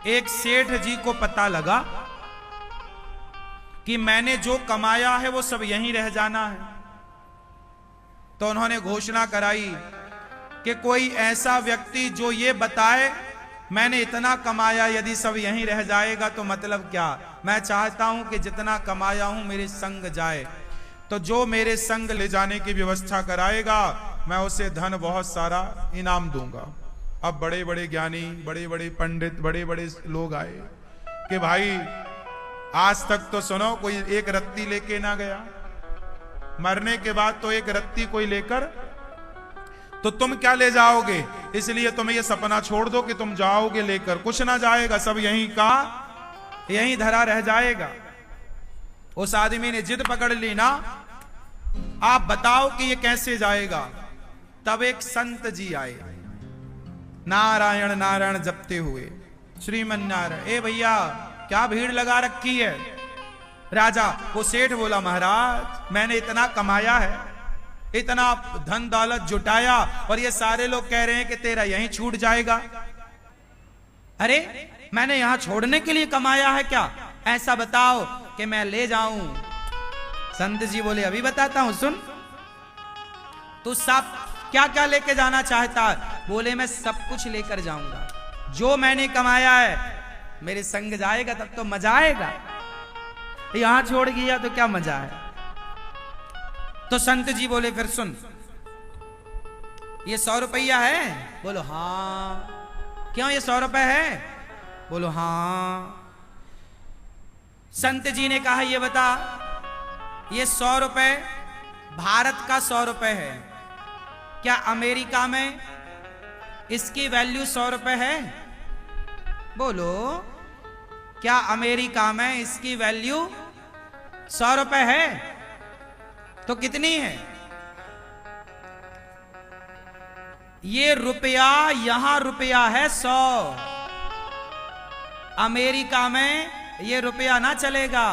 एक सेठ जी को पता लगा कि मैंने जो कमाया है वो सब यहीं रह जाना है, तो उन्होंने घोषणा कराई कि कोई ऐसा व्यक्ति जो ये बताए मैंने इतना कमाया, यदि सब यहीं रह जाएगा तो मतलब क्या। मैं चाहता हूं कि जितना कमाया हूं मेरे संग जाए, तो जो मेरे संग ले जाने की व्यवस्था कराएगा मैं उसे धन बहुत सारा इनाम दूंगा। अब बड़े बड़े ज्ञानी, बड़े बड़े पंडित, बड़े बड़े लोग आए कि भाई आज तक तो सुनो कोई एक रत्ती लेके ना गया, मरने के बाद तो एक रत्ती कोई लेकर, तो तुम क्या ले जाओगे। इसलिए तुम्हें यह सपना छोड़ दो कि तुम जाओगे लेकर, कुछ ना जाएगा, सब यहीं का यहीं धरा रह जाएगा। उस आदमी ने जिद पकड़ ली ना, आप बताओ कि ये कैसे जाएगा। तब एक संत जी आए, नारायण नारायण जपते हुए, श्रीमन नारायण। ए भैया क्या भीड़ लगा रखी है। राजा वो सेठ बोला, महाराज मैंने इतना कमाया है, इतना धन दौलत जुटाया, और ये सारे लोग कह रहे हैं कि तेरा यहीं छूट जाएगा। अरे मैंने यहां छोड़ने के लिए कमाया है क्या, ऐसा बताओ कि मैं ले जाऊं। संत जी बोले, अभी बताता हूं, सुन। तू सब क्या क्या लेके जाना चाहता है। बोले, मैं सब कुछ लेकर जाऊंगा, जो मैंने कमाया है मेरे संग जाएगा तब तो मजा आएगा, यहां छोड़ गया तो क्या मजा है। तो संत जी बोले, फिर सुन, ये 100 रुपया है। बोलो हाँ। क्यों ये 100 रुपए है। बोलो हाँ। संत जी ने कहा, ये बता, ये 100 रुपए भारत का 100 रुपए है, क्या अमेरिका में इसकी वैल्यू 100 रुपए है। बोलो, क्या अमेरिका में इसकी वैल्यू 100 रुपए है। तो कितनी है। ये रुपया, यहां रुपया है 100, अमेरिका में ये रुपया ना चलेगा,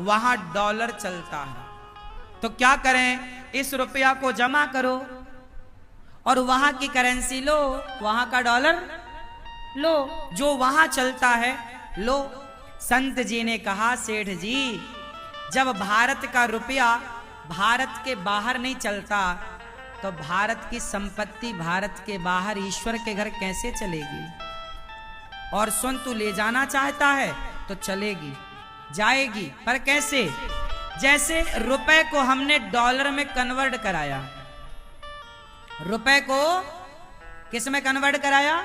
वहां डॉलर चलता है। तो क्या करें, इस रुपया को जमा करो और वहां की करेंसी लो, वहां का डॉलर लो, जो वहां चलता है लो। संत जी ने कहा, सेठ जी जब भारत का रुपया भारत के बाहर नहीं चलता, तो भारत की संपत्ति भारत के बाहर ईश्वर के घर कैसे चलेगी। और सुन, तू ले जाना चाहता है तो चलेगी, जाएगी, पर कैसे। जैसे रुपए को हमने डॉलर में कन्वर्ट कराया, रुपए को किस में कन्वर्ट कराया,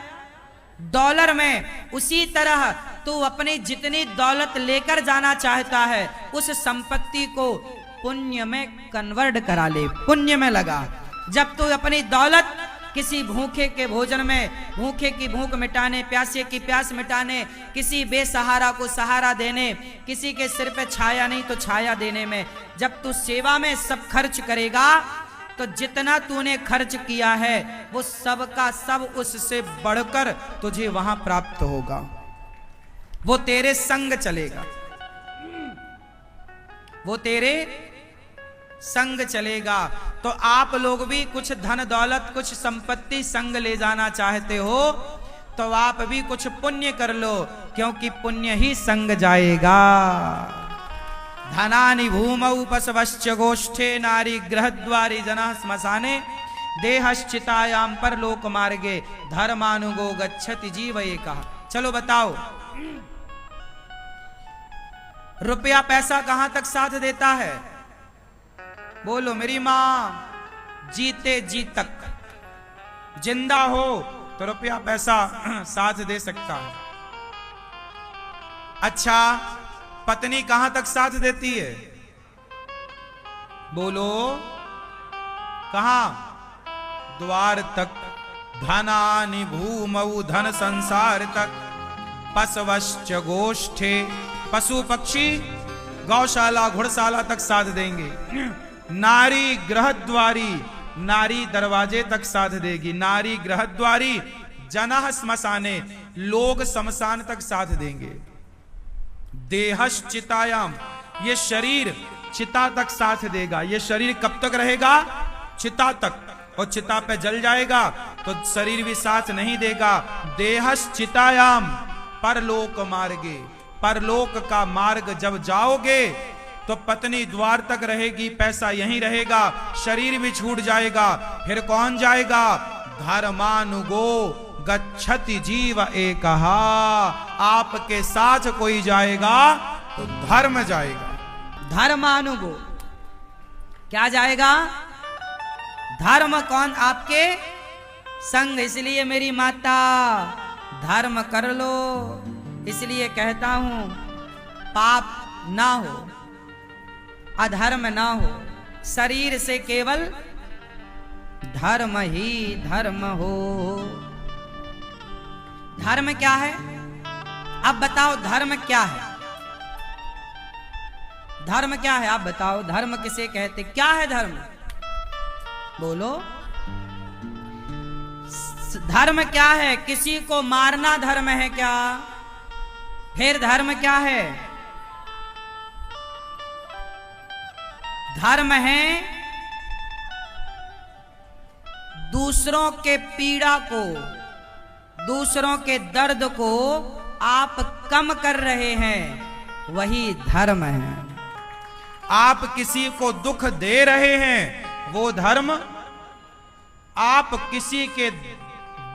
डॉलर में, उसी तरह तू अपनी जितनी दौलत लेकर जाना चाहता है उस संपत्ति को पुण्य में कन्वर्ट करा ले, पुण्य में लगा। जब तू अपनी दौलत किसी भूखे के भोजन में, भूखे की भूख मिटाने, प्यासे की प्यास मिटाने, किसी बेसहारा को सहारा देने, किसी के सिर पे छाया नहीं तो छाया देने में, जब तू सेवा में सब खर्च करेगा, तो जितना तूने खर्च किया है वो सब का सब उससे बढ़कर तुझे वहां प्राप्त होगा, वो तेरे संग चलेगा, वो तेरे संग चलेगा। तो आप लोग भी कुछ धन दौलत, कुछ संपत्ति संग ले जाना चाहते हो तो आप भी कुछ पुण्य कर लो, क्योंकि पुण्य ही संग जाएगा। धनानि भूमौ पशवश्च गोष्ठे, नारी गृहद्वारी जनः श्मशाने, देहश्चितायां पर लोक मार्गे, धर्मानुगो गच्छति जीव एकः। चलो बताओ, रुपया पैसा कहां तक साथ देता है। बोलो, मेरी मां जीते जी तक, जिंदा हो तो रुपया पैसा साथ दे सकता है। अच्छा, पत्नी कहां तक साथ देती है। बोलो, कहां, द्वार तक। धनानि भूमौ, धन संसार तक, पशवश्च गोष्ठे, पशु पक्षी गौशाला घुड़शाला तक साथ देंगे। नारी गृहद्वारी, नारी दरवाजे तक साथ देगी। नारी गृहद्वारी, जनः श्मशाने, लोग शमशान तक साथ देंगे। देहश्चितायाम, ये शरीर चिता तक साथ देगा। ये शरीर कब तक रहेगा, चिता तक, और चिता पे जल जाएगा तो शरीर भी साथ नहीं देगा। देहश्चितायाम परलोक मार्गे, परलोक का मार्ग जब जाओगे तो पत्नी द्वार तक रहेगी, पैसा यहीं रहेगा, शरीर भी छूट जाएगा, फिर कौन जाएगा? धर्मानुगो गच्छति जीव एकहा, आपके साथ कोई जाएगा तो धर्म जाएगा। धर्मानुगो क्या जाएगा? धर्म कौन? आपके संग। इसलिए मेरी माता धर्म कर लो, इसलिए कहता हूं पाप ना हो, अधर्म ना हो, शरीर से केवल धर्म ही धर्म हो। धर्म क्या है? अब बताओ धर्म क्या है? धर्म क्या है? आप बताओ धर्म किसे कहते? क्या है धर्म? बोलो। धर्म क्या है? किसी को मारना धर्म है क्या? फिर धर्म क्या है? धर्म है दूसरों के पीड़ा को, दूसरों के दर्द को आप कम कर रहे हैं, वही धर्म है। आप किसी को दुख दे रहे हैं, वो धर्म। आप किसी के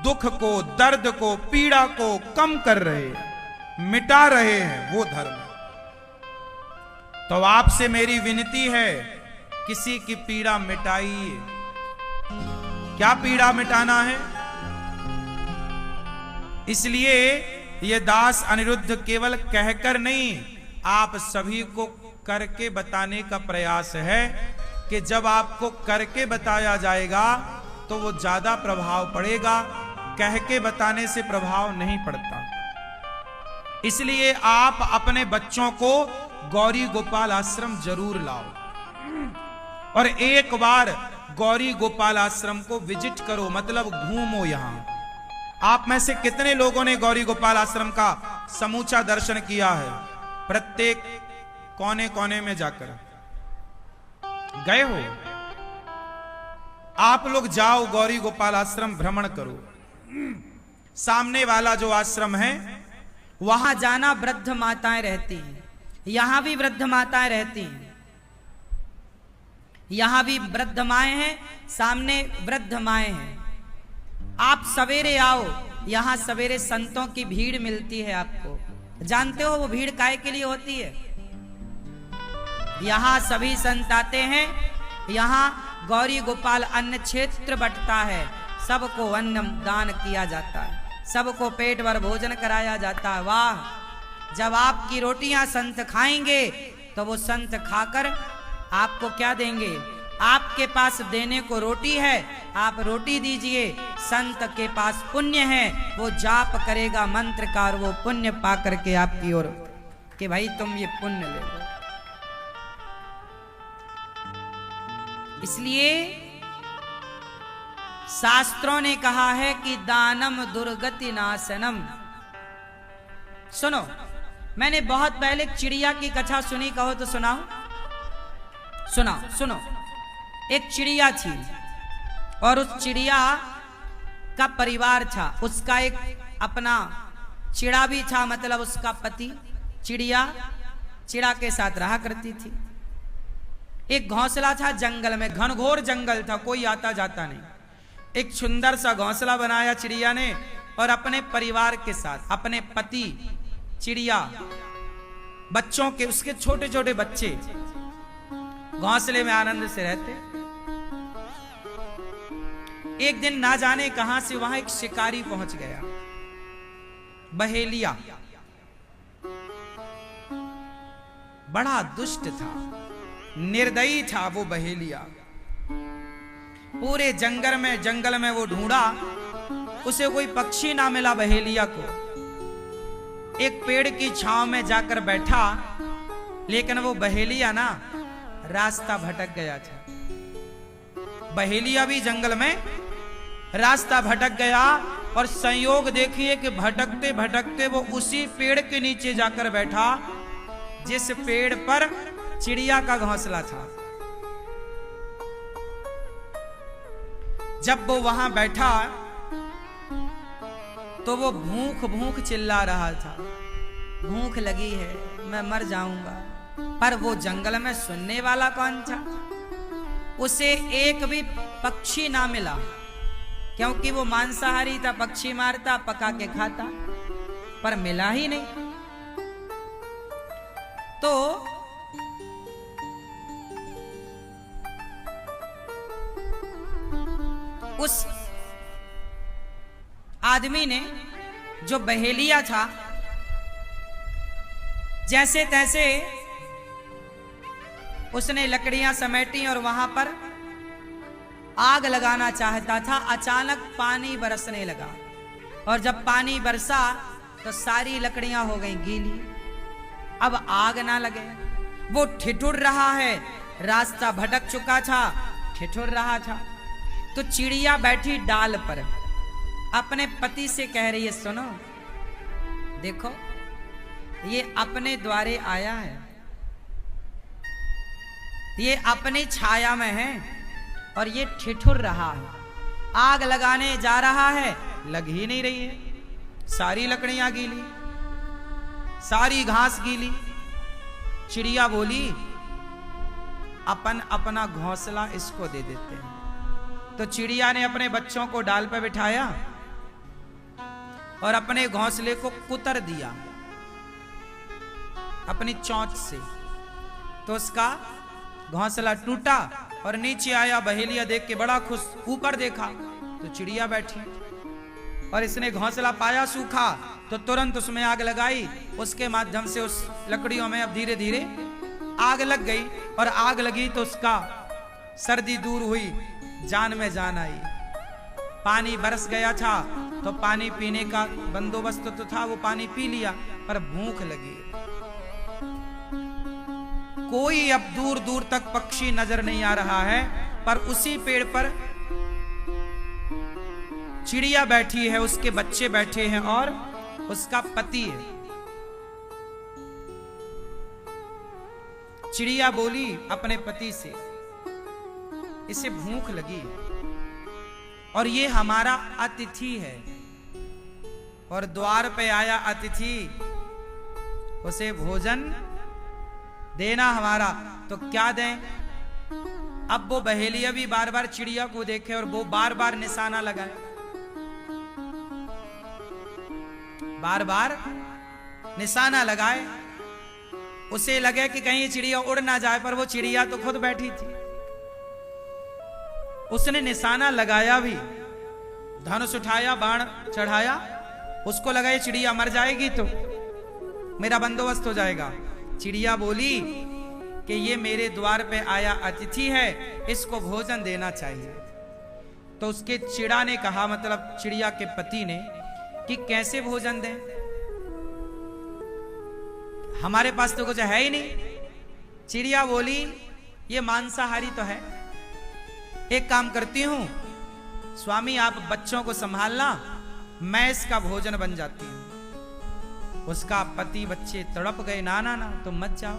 दुख को, दर्द को, पीड़ा को कम कर रहे हैं, मिटा रहे हैं, वो धर्म। तो आपसे मेरी विनती है, किसी की पीड़ा मिटाइए। क्या पीड़ा मिटाना है? इसलिए ये दास अनिरुद्ध केवल कहकर नहीं, आप सभी को करके बताने का प्रयास है कि जब आपको करके बताया जाएगा तो वो ज्यादा प्रभाव पड़ेगा, कह के बताने से प्रभाव नहीं पड़ता। इसलिए आप अपने बच्चों को गौरी गोपाल आश्रम जरूर लाओ और एक बार गौरी गोपाल आश्रम को विजिट करो, मतलब घूमो। यहां आप में से कितने लोगों ने गौरी गोपाल आश्रम का समूचा दर्शन किया है? प्रत्येक कोने कोने में जाकर गए हो? आप लोग जाओ, गौरी गोपाल आश्रम भ्रमण करो। सामने वाला जो आश्रम है वहां जाना, वृद्ध माताएं रहती हैं, यहां भी वृद्ध माताएं रहती हैं, यहां भी वृद्ध माएं हैं, सामने वृद्ध माएं हैं। आप सवेरे आओ, यहां सवेरे संतों की भीड़ मिलती है आपको। जानते हो वो भीड़ काहे के लिए होती है? यहां सभी संत आते हैं, यहां गौरी गोपाल अन्न क्षेत्र बंटता है, सबको अन्न दान किया जाता है, सबको पेट भर भोजन कराया जाता है। वाह! जब आपकी रोटियां संत खाएंगे तो वो संत खाकर आपको क्या देंगे? आपके पास देने को रोटी है, आप रोटी दीजिए। संत के पास पुण्य है, वो जाप करेगा मंत्र का और वो पुण्य पा करके आपकी ओर कि भाई तुम ये पुण्य ले लो। इसलिए शास्त्रों ने कहा है कि दानम दुर्गति नाशनम। सुनो, मैंने बहुत पहले चिड़िया की कथा सुनी, कहो तो सुनाओ। सुनो। एक चिड़िया थी और उस चिड़िया का परिवार था, उसका एक अपना चिड़ा भी था, मतलब उसका पति। चिड़ा के साथ रहा करती थी। एक घोंसला था जंगल में, घनघोर जंगल था, कोई आता जाता नहीं। एक सुंदर सा घोंसला बनाया चिड़िया ने और अपने परिवार के साथ, अपने पति, चिड़िया, बच्चों के, उसके छोटे छोटे बच्चे घोंसले में आनंद से रहते। एक दिन ना जाने कहां से वहां एक शिकारी पहुंच गया, बहेलिया। बड़ा दुष्ट था, निर्दयी था वो बहेलिया। पूरे जंगल में वो ढूंढा, उसे कोई पक्षी ना मिला बहेलिया को। एक पेड़ की छांव में जाकर बैठा, लेकिन वो बहेलिया ना रास्ता भटक गया था। बहेलिया भी जंगल में रास्ता भटक गया और संयोग देखिए कि भटकते भटकते वो उसी पेड़ के नीचे जाकर बैठा जिस पेड़ पर चिड़िया का घोंसला था। जब वो वहां बैठा तो वो भूख भूख चिल्ला रहा था, भूख लगी है, मैं मर जाऊंगा। पर वो जंगल में सुनने वाला कौन था? उसे एक भी पक्षी ना मिला, क्योंकि वो मांसाहारी था, पक्षी मारता, पका के खाता, पर मिला ही नहीं। तो उस आदमी ने, जो बहेलिया था, जैसे तैसे उसने लकड़ियां समेटी और वहां पर आग लगाना चाहता था। अचानक पानी बरसने लगा, और जब पानी बरसा तो सारी लकड़ियां हो गई गीली। अब आग ना लगे, वो ठिठुर रहा है, रास्ता भटक चुका था, ठिठुर रहा था। तो चिड़िया बैठी डाल पर अपने पति से कह रही है, सुनो देखो, ये अपने द्वारे आया है, ये अपनी छाया में है, और ये ठिठुर रहा है, आग लगाने जा रहा है, लग ही नहीं रही है, सारी लकड़ियां गीली, सारी घास गीली। चिड़िया बोली, अपन अपना घोंसला इसको दे देते हैं। तो चिड़िया ने अपने बच्चों को डाल पर बिठाया और अपने घोंसले को कुतर दिया अपनी चोंच से। तो उसका घोंसला टूटा और नीचे आया। बहेलिया देख के बड़ा खुश, ऊपर देखा तो चिड़िया बैठी, और इसने घोंसला पाया सूखा, तो तुरंत उसमें आग लगाई। उसके माध्यम से उस लकड़ियों में अब धीरे धीरे आग लग गई, और आग लगी तो उसका सर्दी दूर हुई, जान में जान आई। पानी बरस गया था, तो पानी पीने का बंदोबस्त तो था, वो पानी पी लिया, पर भूख लगी। कोई अब दूर दूर तक पक्षी नजर नहीं आ रहा है, पर उसी पेड़ पर चिड़िया बैठी है, उसके बच्चे बैठे हैं और उसका पति है। चिड़िया बोली अपने पति से, इसे भूख लगी और ये हमारा अतिथि है, और द्वार पे आया अतिथि, उसे भोजन देना हमारा, तो क्या दें? अब वो बहेलिया भी बार बार चिड़िया को देखे और वो बार बार निशाना लगाए, बार बार निशाना लगाए। उसे लगे कि कहीं चिड़िया उड़ ना जाए, पर वो चिड़िया तो खुद बैठी थी। उसने निशाना लगाया भी, धनुष उठाया, बाण चढ़ाया, उसको लगा ये चिड़िया मर जाएगी तो मेरा बंदोबस्त हो जाएगा। चिड़िया बोली कि ये मेरे द्वार पे आया अतिथि है, इसको भोजन देना चाहिए। तो उसके चिड़ा ने कहा, मतलब चिड़िया के पति ने, कि कैसे भोजन दें, हमारे पास तो कुछ है ही नहीं। चिड़िया बोली, ये मांसाहारी तो है, एक काम करती हूं, स्वामी आप बच्चों को संभालना, मैं इसका भोजन बन जाती हूं। उसका पति बच्चे तड़प गए, ना ना ना तुम मत जाओ,